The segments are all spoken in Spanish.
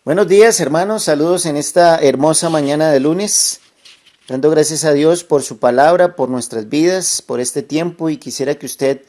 Buenos días, hermanos. Saludos en esta hermosa mañana de lunes. Dando gracias a Dios por su palabra, por nuestras vidas, por este tiempo. Y quisiera que usted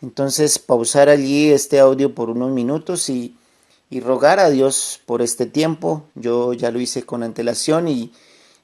entonces pausara allí este audio por unos minutos y rogar a Dios por este tiempo. Yo ya lo hice con antelación y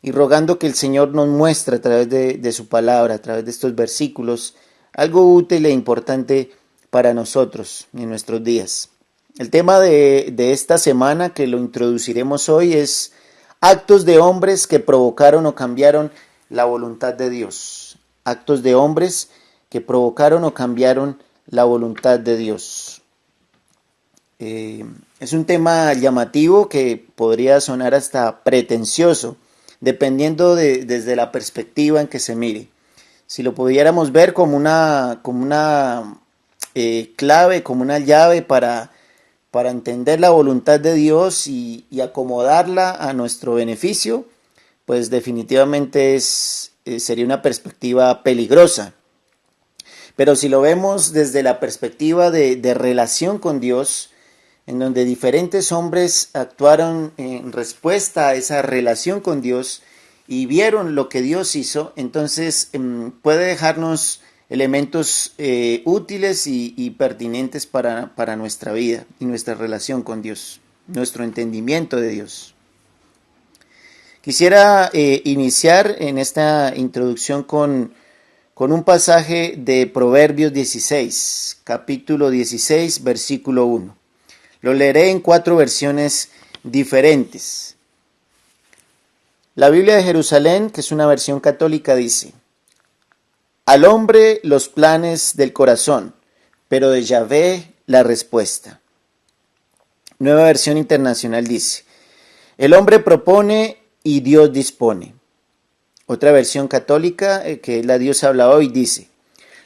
rogando que el Señor nos muestre a través de su palabra, a través de estos versículos, algo útil e importante para nosotros en nuestros días. El tema de esta semana que lo introduciremos hoy es actos de hombres que provocaron o cambiaron la voluntad de Dios. Actos de hombres que provocaron o cambiaron la voluntad de Dios. Es un tema llamativo que podría sonar hasta pretencioso, dependiendo desde la perspectiva en que se mire. Si lo pudiéramos ver como una clave, como una llave para entender la voluntad de Dios y acomodarla a nuestro beneficio, pues definitivamente sería una perspectiva peligrosa. Pero si lo vemos desde la perspectiva de relación con Dios, en donde diferentes hombres actuaron en respuesta a esa relación con Dios y vieron lo que Dios hizo, entonces puede dejarnos elementos útiles y pertinentes para nuestra vida y nuestra relación con Dios, nuestro entendimiento de Dios. Quisiera iniciar en esta introducción con un pasaje de Proverbios 16, capítulo 16, versículo 1. Lo leeré en 4 versiones diferentes. La Biblia de Jerusalén, que es una versión católica, dice: al hombre los planes del corazón, pero de Yahvé la respuesta. Nueva versión internacional dice: el hombre propone y Dios dispone. Otra versión católica, que es la Dios habla hoy, dice: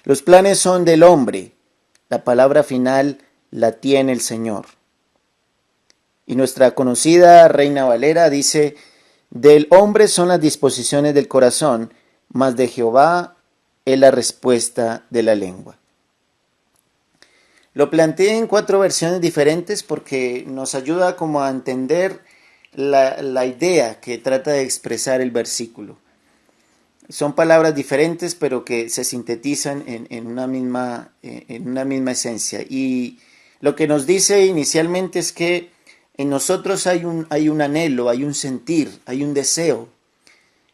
los planes son del hombre, la palabra final la tiene el Señor. Y nuestra conocida Reina Valera dice: del hombre son las disposiciones del corazón, mas de Jehová es la respuesta de la lengua. Lo planteé en 4 versiones diferentes porque nos ayuda como a entender la idea que trata de expresar el versículo. Son palabras diferentes pero que se sintetizan en una misma esencia. Y lo que nos dice inicialmente es que en nosotros hay un anhelo, hay un sentir, hay un deseo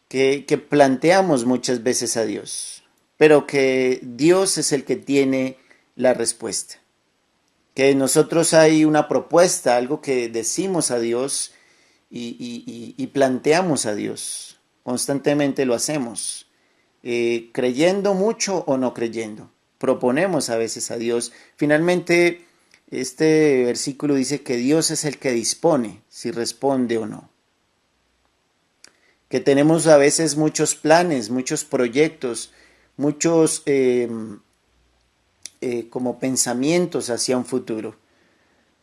que planteamos muchas veces a Dios, pero que Dios es el que tiene la respuesta. Que en nosotros hay una propuesta, algo que decimos a Dios y planteamos a Dios. Constantemente lo hacemos, creyendo mucho o no creyendo. Proponemos a veces a Dios. Finalmente, este versículo dice que Dios es el que dispone si responde o no. Que tenemos a veces muchos planes, muchos proyectos, muchos como pensamientos hacia un futuro,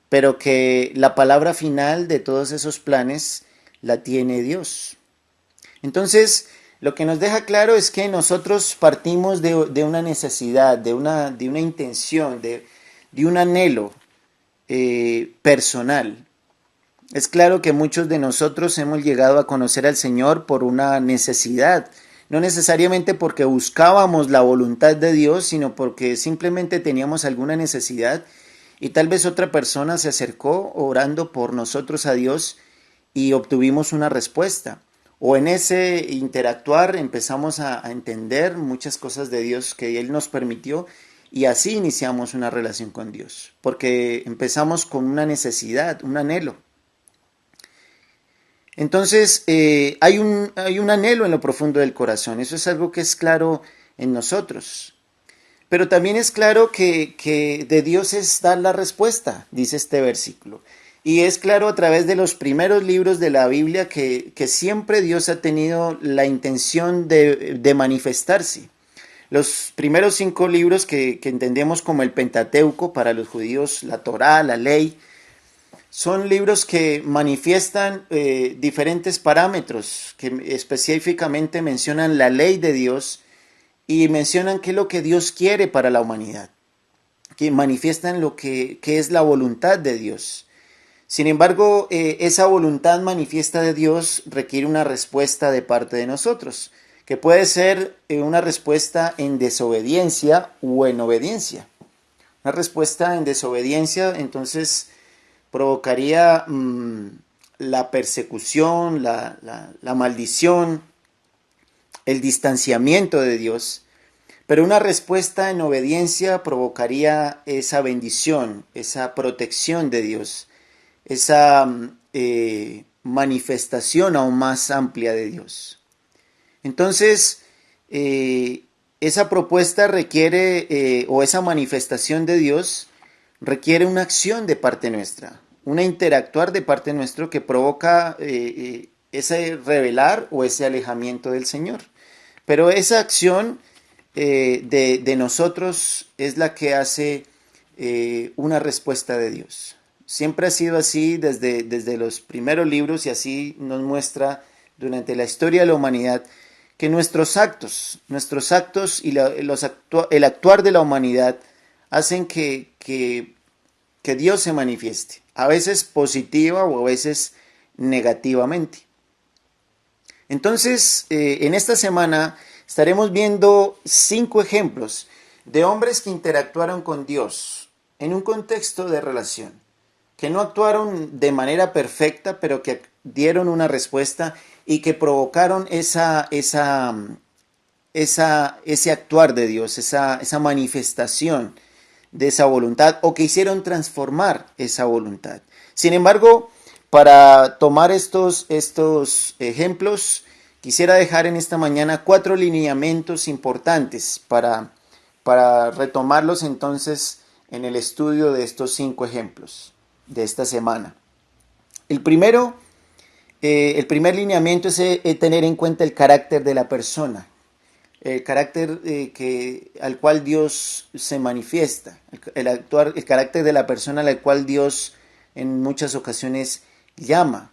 pero que la palabra final de todos esos planes la tiene Dios. Entonces, lo que nos deja claro es que nosotros partimos de una necesidad, de una intención, de un anhelo personal. Es claro que muchos de nosotros hemos llegado a conocer al Señor por una necesidad, no necesariamente porque buscábamos la voluntad de Dios, sino porque simplemente teníamos alguna necesidad y tal vez otra persona se acercó orando por nosotros a Dios y obtuvimos una respuesta. O en ese interactuar empezamos a entender muchas cosas de Dios que Él nos permitió y así iniciamos una relación con Dios, porque empezamos con una necesidad, un anhelo. Entonces hay un anhelo en lo profundo del corazón, eso es algo que es claro en nosotros. Pero también es claro que de Dios es dar la respuesta, dice este versículo. Y es claro a través de los primeros libros de la Biblia que siempre Dios ha tenido la intención de manifestarse. Los primeros 5 libros que entendemos como el Pentateuco para los judíos, la Torá, la ley, son libros que manifiestan diferentes parámetros, que específicamente mencionan la ley de Dios y mencionan qué es lo que Dios quiere para la humanidad, que manifiestan lo que es la voluntad de Dios. Sin embargo, esa voluntad manifiesta de Dios requiere una respuesta de parte de nosotros, que puede ser una respuesta en desobediencia o en obediencia. Una respuesta en desobediencia, entonces, provocaría la persecución, la maldición, el distanciamiento de Dios. Pero una respuesta en obediencia provocaría esa bendición, esa protección de Dios, esa manifestación aún más amplia de Dios. Entonces, esa propuesta requiere, o esa manifestación de Dios, requiere una acción de parte nuestra, una interactuar de parte nuestro que provoca ese revelar o ese alejamiento del Señor. Pero esa acción de nosotros es la que hace una respuesta de Dios. Siempre ha sido así desde los primeros libros y así nos muestra durante la historia de la humanidad que nuestros actos y el actuar de la humanidad hacen que Dios se manifieste, a veces positiva o a veces negativamente. Entonces, en esta semana estaremos viendo 5 ejemplos de hombres que interactuaron con Dios en un contexto de relación, que no actuaron de manera perfecta, pero que dieron una respuesta y que provocaron ese actuar de Dios, esa manifestación de esa voluntad, o que hicieron transformar esa voluntad. Sin embargo, para tomar estos ejemplos, quisiera dejar en esta mañana 4 lineamientos importantes para retomarlos entonces en el estudio de estos 5 ejemplos de esta semana. El primer lineamiento es tener en cuenta el carácter de la persona, el carácter al cual Dios se manifiesta, el carácter de la persona a la cual Dios en muchas ocasiones llama.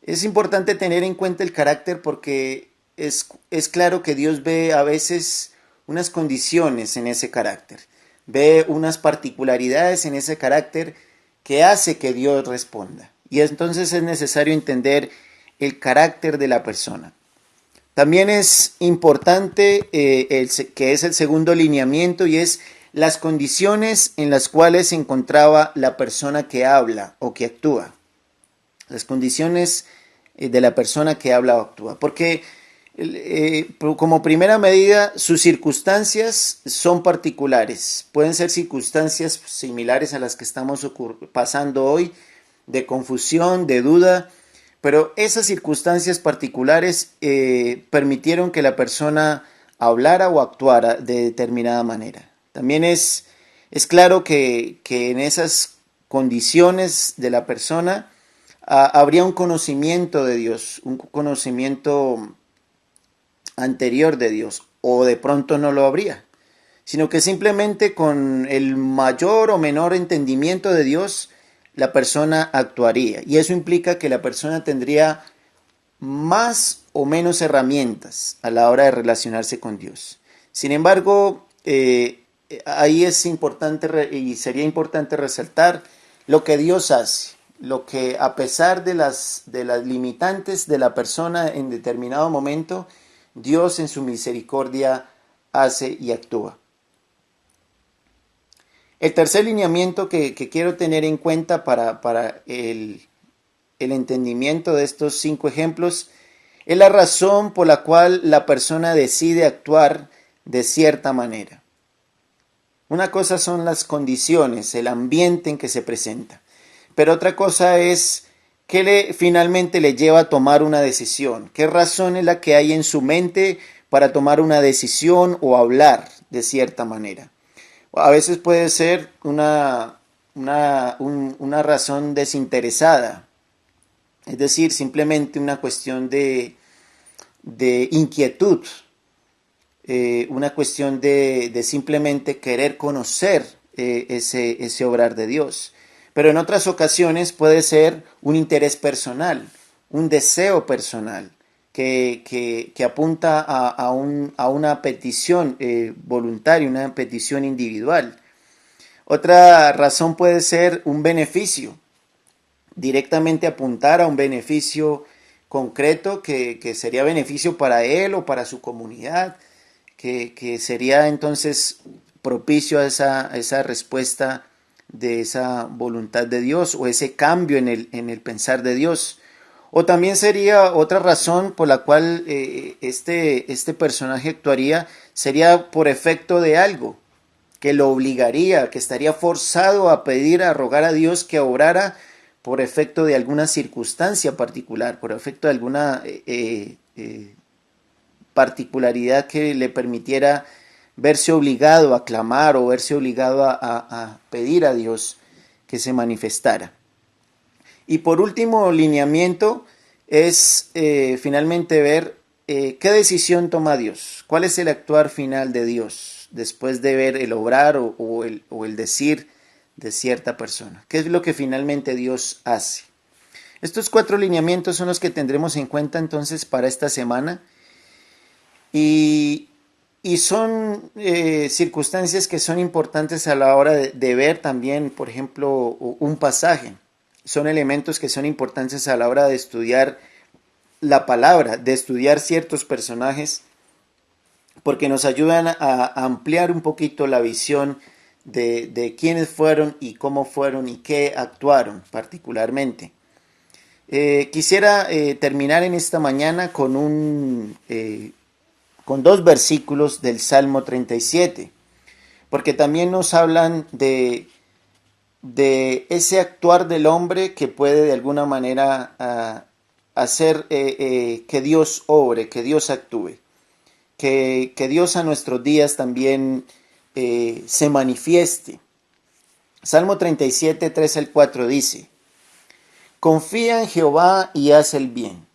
Es importante tener en cuenta el carácter porque es claro que Dios ve a veces unas condiciones en ese carácter, ve unas particularidades en ese carácter que hace que Dios responda. Y entonces es necesario entender el carácter de la persona. También es importante, que es el segundo lineamiento, y es las condiciones en las cuales se encontraba la persona que habla o que actúa. Las condiciones de la persona que habla o actúa. Porque como primera medida, sus circunstancias son particulares. Pueden ser circunstancias similares a las que estamos pasando hoy, de confusión, de duda, pero esas circunstancias particulares permitieron que la persona hablara o actuara de determinada manera. También es claro que en esas condiciones de la persona habría un conocimiento de Dios, un conocimiento anterior de Dios, o de pronto no lo habría, sino que simplemente con el mayor o menor entendimiento de Dios, la persona actuaría. Y eso implica que la persona tendría más o menos herramientas a la hora de relacionarse con Dios. Sin embargo, ahí es importante y sería importante resaltar lo que Dios hace, lo que a pesar de las limitantes de la persona en determinado momento, Dios en su misericordia hace y actúa. El tercer lineamiento que quiero tener en cuenta para el entendimiento de estos 5 ejemplos es la razón por la cual la persona decide actuar de cierta manera. Una cosa son las condiciones, el ambiente en que se presenta, pero otra cosa es qué finalmente le lleva a tomar una decisión, qué razón es la que hay en su mente para tomar una decisión o hablar de cierta manera. A veces puede ser una razón desinteresada, es decir, simplemente una cuestión de inquietud, una cuestión de simplemente querer conocer ese obrar de Dios. Pero en otras ocasiones puede ser un interés personal, un deseo personal, que apunta a una petición voluntaria, una petición individual. Otra razón puede ser un beneficio, directamente apuntar a un beneficio concreto que sería beneficio para él o para su comunidad, que sería entonces propicio a esa respuesta de esa voluntad de Dios o ese cambio en el pensar de Dios. O también sería otra razón por la cual este personaje actuaría, sería por efecto de algo que lo obligaría, que estaría forzado a pedir, a rogar a Dios que obrara por efecto de alguna circunstancia particular, por efecto de alguna particularidad que le permitiera verse obligado a clamar o verse obligado a pedir a Dios que se manifestara. Y por último, lineamiento es finalmente ver qué decisión toma Dios, cuál es el actuar final de Dios después de ver el obrar o el decir de cierta persona. ¿Qué es lo que finalmente Dios hace? Estos 4 lineamientos son los que tendremos en cuenta entonces para esta semana y, y son circunstancias que son importantes a la hora de ver también, por ejemplo, un pasaje. Son elementos que son importantes a la hora de estudiar la palabra, de estudiar ciertos personajes, porque nos ayudan a ampliar un poquito la visión de quiénes fueron y cómo fueron y qué actuaron particularmente. Quisiera terminar en esta mañana con 2 versículos del Salmo 37, porque también nos hablan de ese actuar del hombre que puede de alguna manera hacer que Dios obre, que Dios actúe, que Dios a nuestros días también se manifieste. Salmo 37, 3 al 4 dice: confía en Jehová y haz el bien,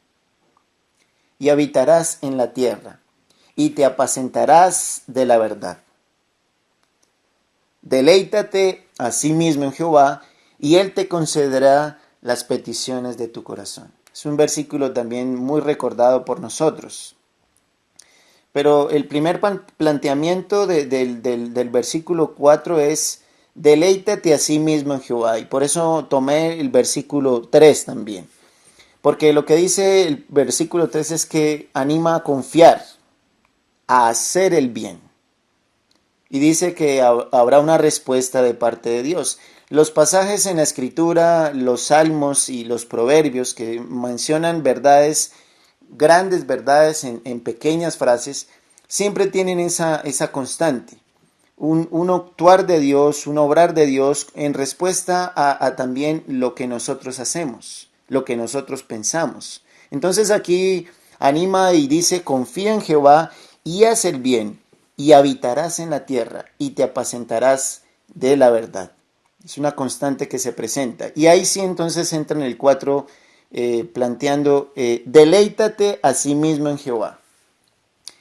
y habitarás en la tierra, y te apacentarás de la verdad. Deleítate a sí mismo en Jehová, y Él te concederá las peticiones de tu corazón. Es un versículo también muy recordado por nosotros. Pero el primer planteamiento del versículo 4 es: deleítate a sí mismo en Jehová. Y por eso tomé el versículo 3 también. Porque lo que dice el versículo 3 es que anima a confiar, a hacer el bien. Y dice que habrá una respuesta de parte de Dios. Los pasajes en la Escritura, los salmos y los proverbios que mencionan verdades, grandes verdades en pequeñas frases, siempre tienen esa constante. Un actuar de Dios, un obrar de Dios en respuesta a también lo que nosotros hacemos, lo que nosotros pensamos. Entonces aquí anima y dice: confía en Jehová y haz el bien, y habitarás en la tierra, y te apacentarás de la verdad. Es una constante que se presenta. Y ahí sí entonces entra en el 4 planteando: deleítate a sí mismo en Jehová.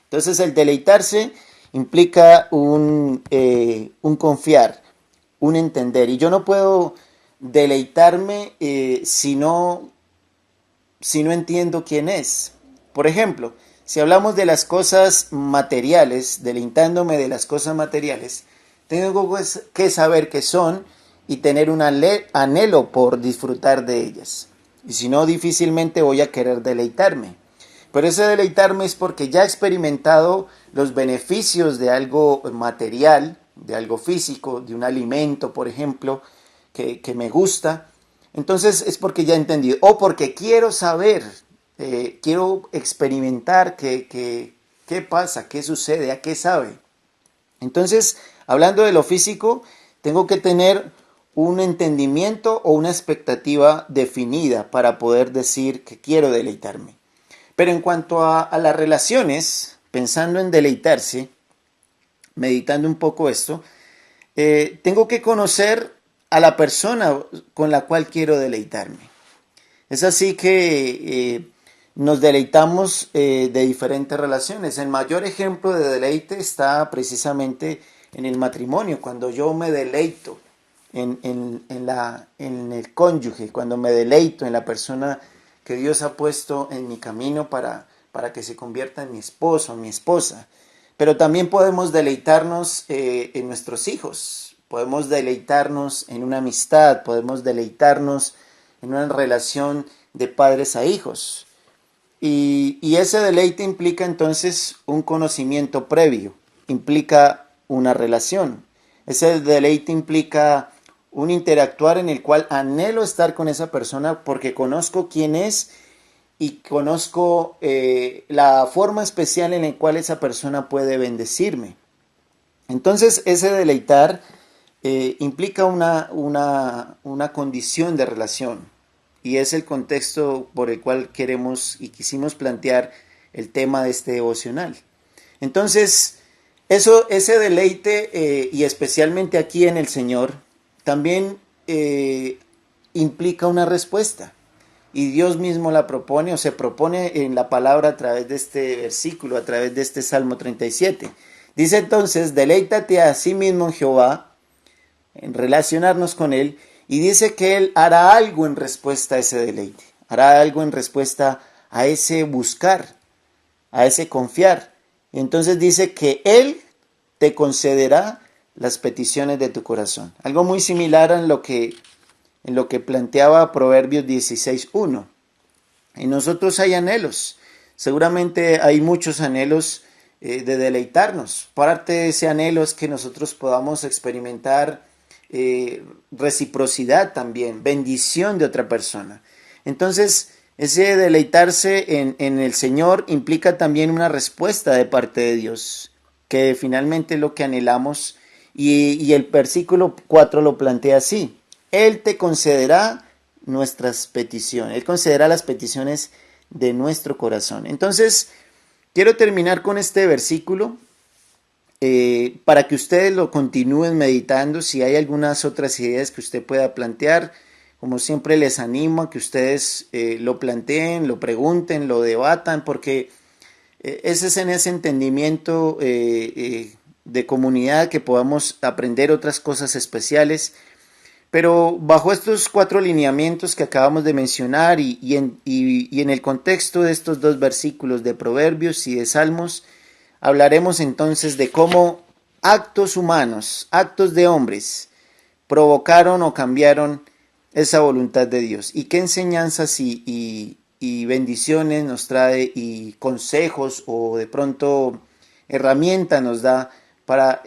Entonces el deleitarse implica un confiar, un entender. Y yo no puedo deleitarme si no entiendo quién es. Por ejemplo, si hablamos de las cosas materiales, deleitándome de las cosas materiales, tengo que saber qué son y tener un anhelo por disfrutar de ellas. Y si no, difícilmente voy a querer deleitarme. Pero ese deleitarme es porque ya he experimentado los beneficios de algo material, de algo físico, de un alimento, por ejemplo, que me gusta. Entonces es porque ya he entendido, o porque quiero saber, quiero experimentar qué pasa, qué sucede, a qué sabe. Entonces, hablando de lo físico, tengo que tener un entendimiento o una expectativa definida para poder decir que quiero deleitarme. Pero en cuanto a las relaciones, pensando en deleitarse, meditando un poco esto, tengo que conocer a la persona con la cual quiero deleitarme. Es así que nos deleitamos de diferentes relaciones. El mayor ejemplo de deleite está precisamente en el matrimonio, cuando yo me deleito en el cónyuge, cuando me deleito en la persona que Dios ha puesto en mi camino para que se convierta en mi esposo, en mi esposa. Pero también podemos deleitarnos en nuestros hijos, podemos deleitarnos en una amistad, podemos deleitarnos en una relación de padres a hijos. Y ese deleite implica entonces un conocimiento previo, implica una relación. Ese deleite implica un interactuar en el cual anhelo estar con esa persona porque conozco quién es y conozco la forma especial en la cual esa persona puede bendecirme. Entonces ese deleitar implica una condición de relación y es el contexto por el cual queremos y quisimos plantear el tema de este devocional. Entonces, ese deleite y especialmente aquí en el Señor también implica una respuesta y Dios mismo la propone o se propone en la palabra a través de este versículo, a través de este Salmo 37. Dice entonces, deleítate a sí mismo en Jehová, en relacionarnos con Él, y dice que Él hará algo en respuesta a ese deleite, hará algo en respuesta a ese buscar, a ese confiar. Entonces dice que Él te concederá las peticiones de tu corazón. Algo muy similar en lo que planteaba Proverbios 16:1. En nosotros hay anhelos, seguramente hay muchos anhelos de deleitarnos. Parte de ese anhelo es que nosotros podamos experimentar reciprocidad también, bendición de otra persona. Entonces, ese deleitarse en el Señor implica también una respuesta de parte de Dios, que finalmente es lo que anhelamos, y el versículo 4 lo plantea así: Él te concederá nuestras peticiones, Él concederá las peticiones de nuestro corazón. Entonces, quiero terminar con este versículo para que ustedes lo continúen meditando. Si hay algunas otras ideas que usted pueda plantear, como siempre les animo a que ustedes lo planteen, lo pregunten, lo debatan, porque ese es en ese entendimiento de comunidad que podamos aprender otras cosas especiales. Pero bajo estos 4 lineamientos que acabamos de mencionar y en el contexto de estos 2 versículos de Proverbios y de Salmos, hablaremos entonces de cómo actos humanos, actos de hombres, provocaron o cambiaron esa voluntad de Dios y qué enseñanzas y bendiciones nos trae y consejos o de pronto herramientas nos da para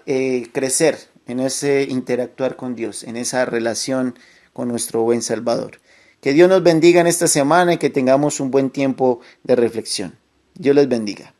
crecer en ese interactuar con Dios, en esa relación con nuestro buen Salvador. Que Dios nos bendiga en esta semana y que tengamos un buen tiempo de reflexión. Dios les bendiga.